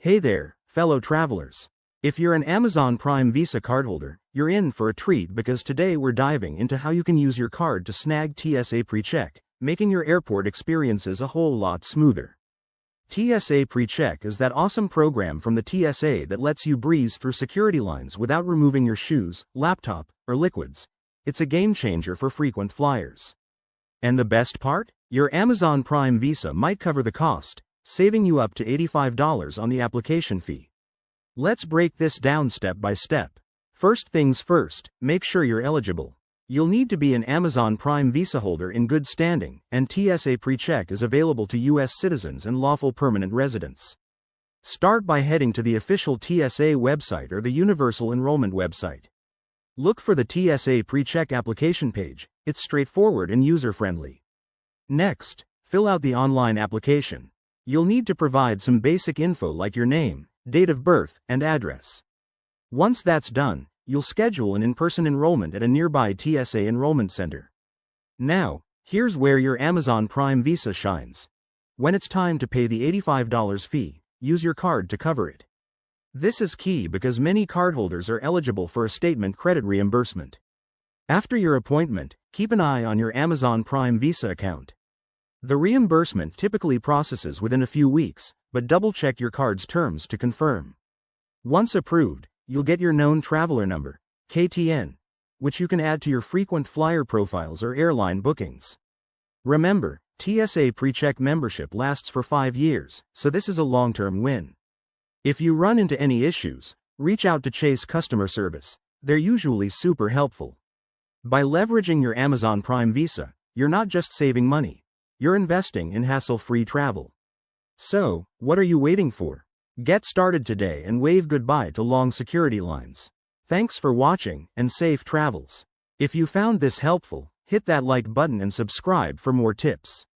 Hey there, fellow travelers. If you're an Amazon Prime Visa cardholder, you're in for a treat because today we're diving into how you can use your card to snag TSA Precheck, making your airport experiences a whole lot smoother. TSA Precheck is that awesome program from the TSA that lets you breeze through security lines without removing your shoes, laptop, or liquids. It's a game changer for frequent flyers. And the best part? Your Amazon Prime Visa might cover the cost, saving you up to $85 on the application fee. Let's break this down step by step. First things first, make sure you're eligible. You'll need to be an Amazon Prime Visa holder in good standing, and TSA Precheck is available to U.S. citizens and lawful permanent residents. Start by heading to the official TSA website or the Universal Enrollment website. Look for the TSA Precheck application page. It's straightforward and user-friendly. Next, fill out the online application. You'll need to provide some basic info like your name, date of birth, and address. Once that's done, you'll schedule an in-person enrollment at a nearby TSA enrollment center. Now, here's where your Amazon Prime Visa shines. When it's time to pay the $85 fee, use your card to cover it. This is key because many cardholders are eligible for a statement credit reimbursement. After your appointment, keep an eye on your Amazon Prime Visa account. The reimbursement typically processes within a few weeks, but double-check your card's terms to confirm. Once approved, you'll get your known traveler number, KTN, which you can add to your frequent flyer profiles or airline bookings. Remember, TSA Precheck membership lasts for 5 years, so this is a long-term win. If you run into any issues, reach out to Chase customer service. They're usually super helpful. By leveraging your Amazon Prime Visa, you're not just saving money. You're investing in hassle-free travel. So, what are you waiting for? Get started today and wave goodbye to long security lines. Thanks for watching, and safe travels. If you found this helpful, hit that like button and subscribe for more tips.